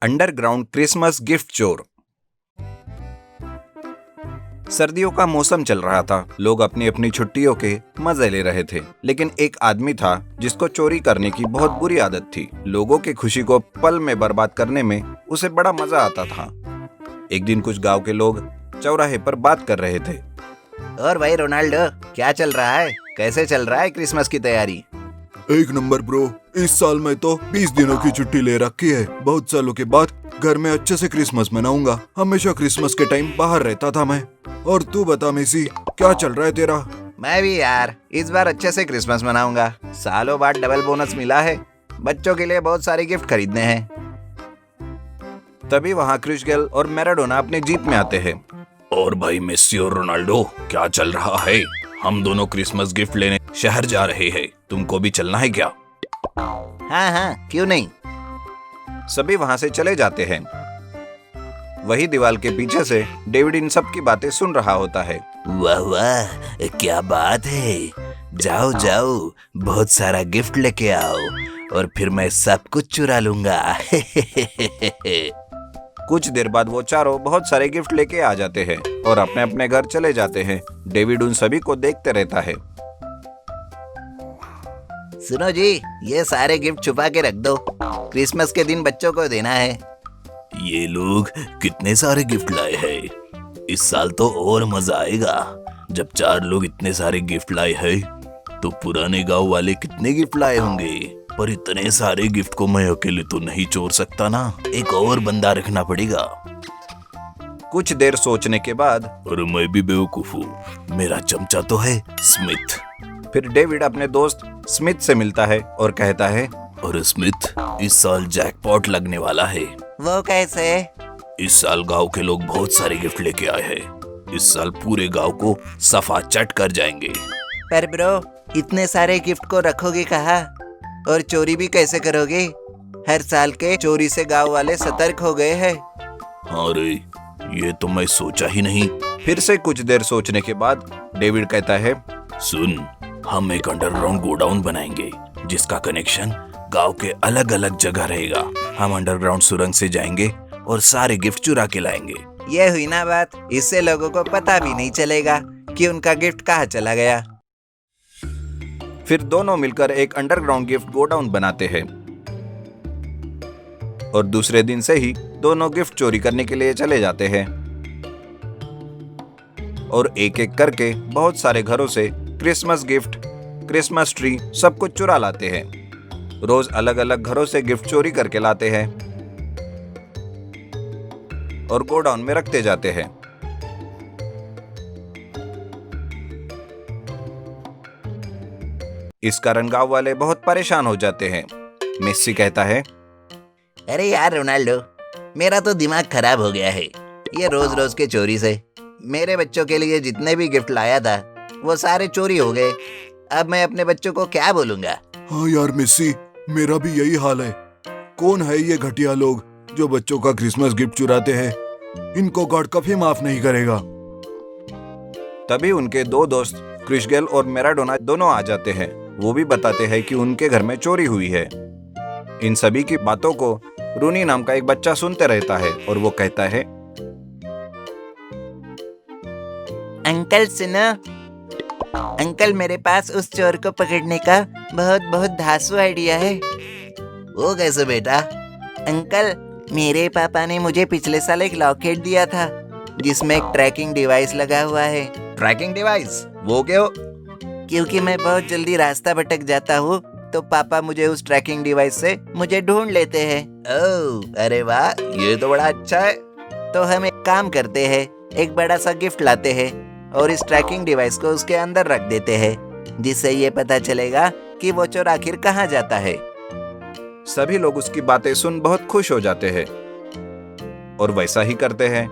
Underground Christmas gift चोर। सर्दियों का मौसम चल रहा था। लोग अपनी अपनी छुट्टियों के मजे ले रहे थे, लेकिन एक आदमी था जिसको चोरी करने की बहुत बुरी आदत थी। लोगों की खुशी को पल में बर्बाद करने में उसे बड़ा मजा आता था। एक दिन कुछ गांव के लोग चौराहे पर बात कर रहे थे। और भाई रोनाल्डो, क्या चल रहा है? कैसे चल रहा है क्रिसमस की तैयारी? एक नंबर ब्रो। इस साल मैं तो 20 दिनों की छुट्टी ले रखी है। बहुत सालों के बाद घर में अच्छे से क्रिसमस मनाऊंगा। हमेशा क्रिसमस के टाइम बाहर रहता था मैं। और तू बता मेसी, क्या चल रहा है तेरा? मैं भी यार इस बार अच्छे से क्रिसमस मनाऊंगा। सालों बाद डबल बोनस मिला है। बच्चों के लिए बहुत सारे गिफ्ट खरीदने हैं। तभी वहाँ क्रिस गेल और मैराडोना अपने जीप में आते हैं। और भाई मेसी और रोनाल्डो, क्या चल रहा है? हम दोनों क्रिसमस गिफ्ट लेने शहर जा रहे हैं। तुमको भी चलना है क्या? हाँ, क्यों नहीं। सभी वहाँ से चले जाते हैं। वही दीवार के पीछे से डेविड इन सब की बातें सुन रहा होता है। वाह वाह, क्या बात है। जाओ जाओ, बहुत सारा गिफ्ट लेके आओ और फिर मैं सब कुछ चुरा लूंगा। कुछ देर बाद वो चारों बहुत सारे गिफ्ट लेके आ जाते हैं और अपने अपने घर चले जाते हैं। डेविड उन सभी को देखते रहता है। सुनो जी, ये सारे गिफ्ट छुपा के रख दो। क्रिसमस के दिन बच्चों को देना है। ये लोग कितने सारे गिफ्ट लाए हैं। इस साल तो और मजा आएगा। जब 4 लोग इतने सारे गिफ्ट लाए हैं, तो पुराने गांव वाले कितने गिफ्ट लाए होंगे। पर इतने सारे गिफ्ट को मैं अकेले तो नहीं चोर सकता ना। एक और बंदा रखना पड़ेगा। कुछ देर सोचने के बाद और मैं भी बेवकूफ हूँ। मेरा चमचा तो है स्मिथ। फिर डेविड अपने दोस्त स्मिथ से मिलता है और कहता है, और स्मिथ, इस साल जैकपॉट लगने वाला है। वो कैसे? इस साल गांव के लोग बहुत सारे गिफ्ट लेके आए हैं। इस साल पूरे गांव को सफा चट कर जाएंगे। पर ब्रो, इतने सारे गिफ्ट को रखोगे कहाँ? और चोरी भी कैसे करोगे? हर साल के चोरी से गांव वाले सतर्क हो गए हैं। हाँ रे, ये तो मैं सोचा ही नहीं। फिर से कुछ देर सोचने के बाद डेविड कहता है, सुन, हम एक अंडरग्राउंड गोडाउन बनाएंगे जिसका कनेक्शन गांव के अलग अलग जगह रहेगा। हम अंडरग्राउंड सुरंग से जाएंगे और सारे गिफ्ट चुरा के लाएंगे। ये हुई ना बात। इससे लोगों को पता भी नहीं चलेगा कि उनका गिफ्ट कहाँ चला गया। फिर दोनों मिलकर एक अंडरग्राउंड गिफ्ट गोडाउन बनाते हैं और दूसरे दिन से ही दोनों गिफ्ट चोरी करने के लिए चले जाते हैं और एक एक करके बहुत सारे घरों से क्रिसमस गिफ्ट, क्रिसमस ट्री सब कुछ चुरा लाते हैं। रोज अलग अलग घरों से गिफ्ट चोरी करके लाते हैं और गोडाउन में रखते जाते हैं। इस कारण गांव वाले बहुत परेशान हो जाते हैं। मेसी कहता है, अरे यार रोनाल्डो, मेरा तो दिमाग खराब हो गया है ये रोज रोज के चोरी से। मेरे बच्चों के लिए जितने भी गिफ्ट लाया था वो सारे चोरी हो गए। अब मैं अपने बच्चों को क्या बोलूंगा? हाँ यार मेसी, मेरा भी यही हाल है। कौन है ये घटिया लोग जो बच्चों का क्रिसमस गिफ्ट चुराते हैं? इनको गॉड कभी माफ नहीं करेगा। तभी उनके दो दोस्त क्रिस गेल और मैराडोना दोनों आ जाते हैं। वो भी बताते हैं कि उनके घर में चोरी हुई है। इन सभी की बातों को रूनी नाम का एक बच्चा सुनते रहता है और वो कहता है, अंकल सुनो। अंकल, मेरे पास उस चोर को पकड़ने का बहुत बहुत धांसू आइडिया है। वो कैसे बेटा? अंकल, मेरे पापा ने मुझे पिछले साल एक लॉकेट दिया था जिसमें एक ट्रैकिंग डिवाइस लगा हुआ है। Tracking device? वो क्यों? क्योंकि मैं बहुत जल्दी रास्ता भटक जाता हूँ तो पापा मुझे उस ट्रैकिंग डिवाइस से मुझे ढूंढ लेते हैं। ओह, अरे वाह, ये तो बड़ा अच्छा है। तो हम एक काम करते हैं, एक बड़ा सा गिफ्ट लाते हैं और इस ट्रैकिंग डिवाइस को उसके अंदर रख देते हैं, जिससे ये पता चलेगा कि वो चोर आखिर कहाँ जाता है। सभी लोग उसकी बातें सुन बहुत खुश हो जाते हैं और वैसा ही करते हैं।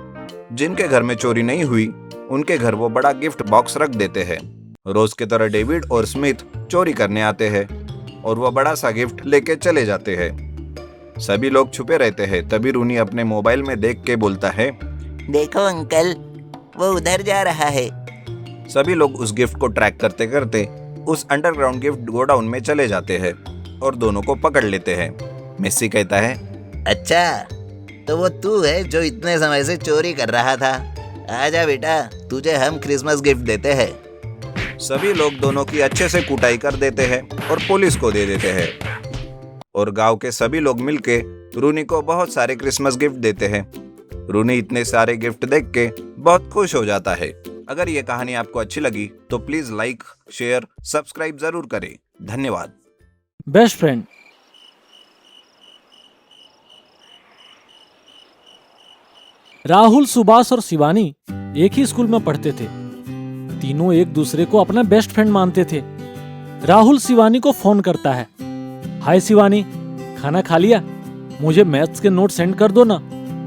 जिनके घर में चोरी नहीं हुई उनके घर वो बड़ा गिफ्ट बॉक्स रख देते हैं। रोज की तरह डेविड और स्मिथ चोरी करने आते हैं और वो बड़ा सा गिफ्ट लेके चले जाते हैं। सभी लोग छुपे रहते हैं। तभी रूनी अपने मोबाइल में देख के बोलता है, देखो अंकल, वो उधर जा रहा है। सभी लोग उस गिफ्ट को ट्रैक करते करते उस अंडरग्राउंड गिफ्ट गोडाउन में चले जाते हैं और दोनों को पकड़ लेते हैं। मेसी कहता है, अच्छा, तो वो तू है जो इतने समय से चोरी कर रहा था। आजा बेटा, तुझे हम क्रिसमस गिफ्ट देते हैं। सभी लोग दोनों की अच्छे से कुटाई कर देते हैं और पुलिस को दे देते हैं। और गांव के सभी लोग मिलके रूनी को बहुत सारे क्रिसमस गिफ्ट देते हैं। रूनी इतने सारे गिफ्ट देख के बहुत खुश हो जाता है। अगर ये कहानी आपको अच्छी लगी तो प्लीज लाइक, शेयर, सब्सक्राइब जरूर करें। धन्यवाद। Best friend. राहुल, सुभाष और शिवानी एक ही स्कूल में पढ़ते थे। तीनों एक दूसरे को अपना बेस्ट फ्रेंड मानते थे। राहुल शिवानी को फोन करता है। हाय शिवानी, खाना खा लिया? मुझे मैथ्स के नोट सेंड कर दो ना।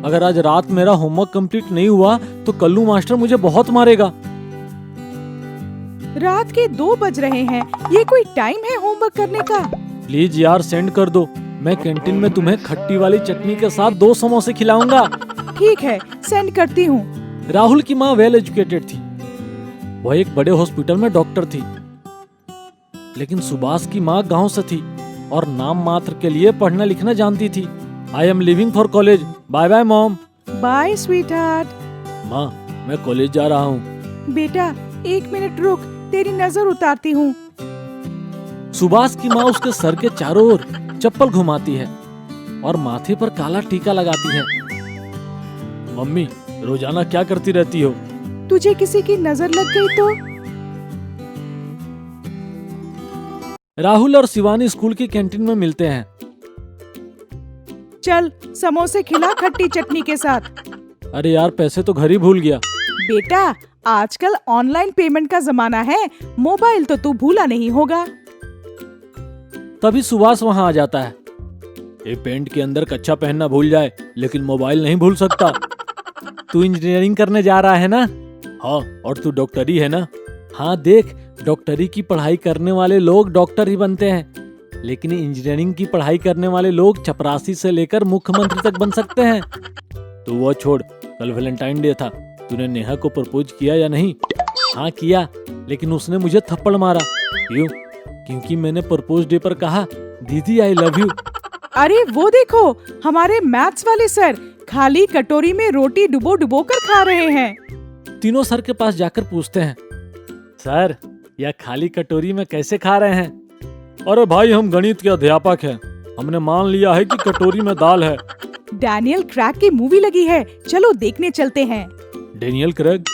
अगर आज रात मेरा होमवर्क कंप्लीट नहीं हुआ तो कल्लू मास्टर मुझे बहुत मारेगा। रात के 2 बज रहे हैं, ये कोई टाइम है होमवर्क करने का? प्लीज यार सेंड कर दो। मैं कैंटीन में तुम्हें खट्टी वाली चटनी के साथ 2 समोसे खिलाऊंगा। ठीक है, सेंड करती हूँ। राहुल की माँ वेल एजुकेटेड थी। वह एक बड़े हॉस्पिटल में डॉक्टर थी। लेकिन सुभाष की माँ गांव से थी और नाम मात्र के लिए पढ़ना लिखना जानती थी। I am living for college. Bye bye mom. Bye sweetheart. माँ, मैं कॉलेज जा रहा हूँ। बेटा 1 मिनट रुक, तेरी नजर उतारती हूँ। सुभाष की माँ उसके सर के चारों ओर चप्पल घुमाती है और माथे पर काला टीका लगाती है। मम्मी, रोजाना क्या करती रहती हो? तुझे किसी की नजर लग गई तो? राहुल और शिवानी स्कूल की कैंटीन में मिलते हैं। चल समोसे खिला खट्टी चटनी के साथ। अरे यार, पैसे तो घर ही भूल गया। बेटा आजकल ऑनलाइन पेमेंट का जमाना है, मोबाइल तो तू भूला नहीं होगा। तभी सुभाष वहाँ आ जाता है। ये पेंट के अंदर कच्छा पहनना भूल जाए लेकिन मोबाइल नहीं भूल सकता। तू इंजीनियरिंग करने जा रहा है ना? हाँ, और तू डॉक्टरी है ना? हाँ देख, डॉक्टरी की पढ़ाई करने वाले लोग डॉक्टर ही बनते हैं, लेकिन इंजीनियरिंग की पढ़ाई करने वाले लोग चपरासी से लेकर मुख्यमंत्री तक बन सकते हैं। तो वो छोड़, कल वैलेंटाइन डे था। तूने नेहा को प्रपोज किया या नहीं? हाँ किया, लेकिन उसने मुझे थप्पड़ मारा। क्यों? क्योंकि मैंने प्रपोज डे पर कहा, दीदी आई लव यू। अरे वो देखो, हमारे मैथ्स वाले सर खाली कटोरी में रोटी डुबो डुबो कर खा रहे हैं। तीनों सर के पास जाकर पूछते हैं, सर यह खाली कटोरी में कैसे खा रहे हैं? अरे भाई, हम गणित के अध्यापक हैं, हमने मान लिया है कि कटोरी में दाल है। डैनियल क्रैग की मूवी लगी है, चलो देखने चलते हैं। Daniel Craig?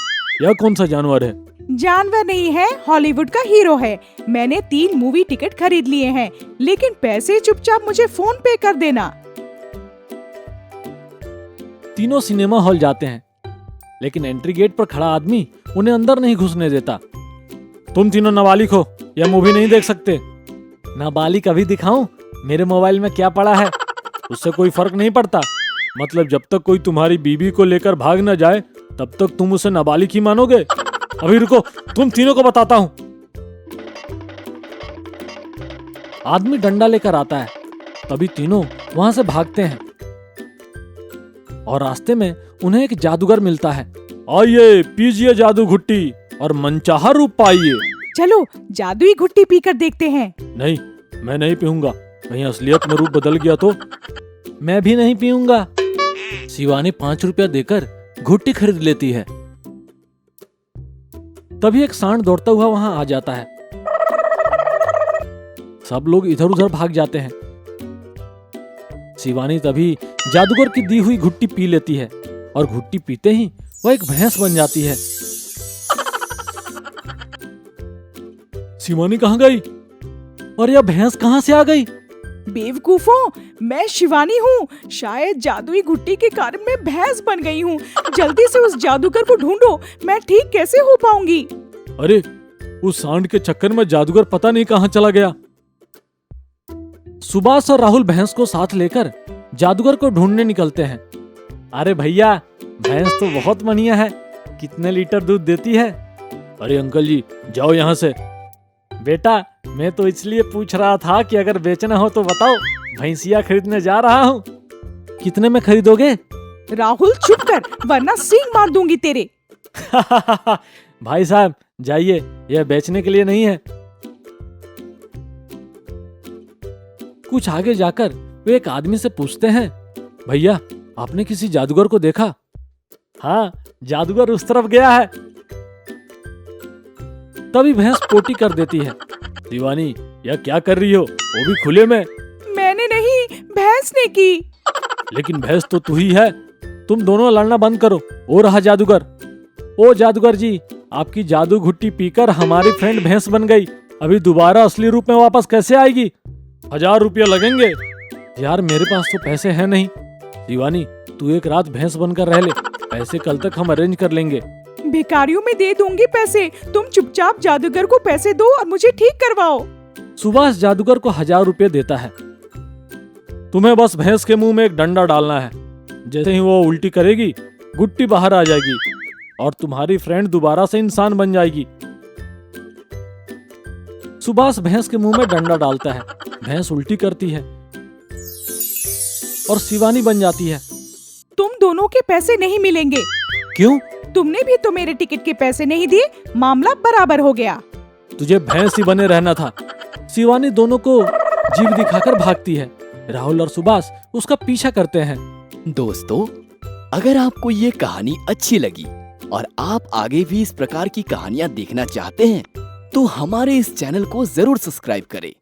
यह कौन सा जानवर है? जानवर नहीं है, हॉलीवुड का हीरो है। मैंने 3 मूवी टिकट खरीद लिए हैं, लेकिन पैसे चुपचाप मुझे फोन पे कर देना। तीनों सिनेमा हॉल जाते हैं, लेकिन एंट्री गेट पर खड़ा आदमी उन्हें अंदर नहीं घुसने देता। तुम तीनों नाबालिग हो, यह मूवी नहीं देख सकते। नाबालिग अभी दिखाऊं? मेरे मोबाइल में क्या पड़ा है? उससे कोई फर्क नहीं पड़ता। मतलब जब तक कोई तुम्हारी बीबी को लेकर भाग न जाए तब तक तुम उसे नाबालिग ही मानोगे? अभी रुको, तुम तीनों को बताता हूं। आदमी डंडा लेकर आता है। तभी तीनों वहां से भागते हैं और रास्ते में उन्हें एक जादूगर मिलता है। आइए, पीजिए जादू घुट्टी और मनचाहा रूप पाइए। चलो जादुई घुट्टी पीकर देखते हैं। नहीं, मैं नहीं पीऊंगा। कहीं असलियत में रूप बदल गया तो? मैं भी नहीं पीऊंगा। शिवानी 5 रुपया देकर घुट्टी खरीद लेती है। तभी एक सांड दौड़ता हुआ वहां आ जाता है। सब लोग इधर उधर भाग जाते हैं। शिवानी तभी जादूगर की दी हुई घुट्टी पी लेती है और घुट्टी पीते ही वह एक भैंस बन जाती है। शिवानी कहाँ गई? और यह भैंस कहाँ से आ गई? बेवकूफों, मैं शिवानी हूँ। शायद जादुई घुट्टी के कारण मैं भैंस बन गई हूँ। जल्दी से उस जादूगर को ढूंढो, मैं ठीक कैसे हो पाऊंगी? अरे, उस सांड के चक्कर में जादूगर पता नहीं कहाँ चला गया। सुभाष और राहुल भैंस को साथ लेकर जादूगर को ढूंढने निकलते हैं। अरे भैया, भैंस तो बहुत बढ़िया है, कितने लीटर दूध देती है? अरे अंकल जी, जाओ यहाँ से। बेटा, मैं तो इसलिए पूछ रहा था कि अगर बेचना हो तो बताओ, भैंसिया खरीदने जा रहा हूँ। कितने में खरीदोगे? राहुल चुप कर, वरना सींग मार दूंगी तेरे। भाई साहब जाइए, यह बेचने के लिए नहीं है। कुछ आगे जाकर वे एक आदमी से पूछते हैं, भैया आपने किसी जादूगर को देखा? हाँ, जादूगर उस तरफ गया है। तभी भैंस पोटी कर देती है। शिवानी, यह क्या कर रही हो, वो भी खुले में? मैंने नहीं, भैंस ने की। लेकिन भैंस तो तू ही है। तुम दोनों लड़ना बंद करो। ओ रहा जादूगर। ओ जादूगर जी, आपकी जादू घुट्टी पीकर हमारी फ्रेंड भैंस बन गई। अभी दोबारा असली रूप में वापस कैसे आएगी? 1000 रुपया लगेंगे। यार मेरे पास तो पैसे हैं नहीं। शिवानी, तू एक रात भैंस बनकर रह ले, पैसे कल तक हम अरेंज कर लेंगे। भिखारियों में दे दूंगी पैसे, तुम चुपचाप जादूगर को पैसे दो और मुझे ठीक करवाओ। सुभाष जादूगर को 1000 रुपये देता है। तुम्हें बस भैंस के मुंह में एक डंडा डालना है। जैसे ही वो उल्टी करेगी, गुट्टी बाहर आ जाएगी और तुम्हारी फ्रेंड दोबारा से इंसान बन जाएगी। सुभाष भैंस के मुंह में डंडा डालता है, भैंस उल्टी करती है और शिवानी बन जाती है। तुम दोनों के पैसे नहीं मिलेंगे। क्यों? तुमने भी तो मेरे टिकट के पैसे नहीं दिए, मामला बराबर हो गया। तुझे भैंस ही बने रहना था। शिवानी दोनों को जीभ दिखाकर भागती है। राहुल और सुभाष उसका पीछा करते हैं। दोस्तों, अगर आपको ये कहानी अच्छी लगी और आप आगे भी इस प्रकार की कहानियां देखना चाहते हैं तो हमारे इस चैनल को जरूर सब्सक्राइब करें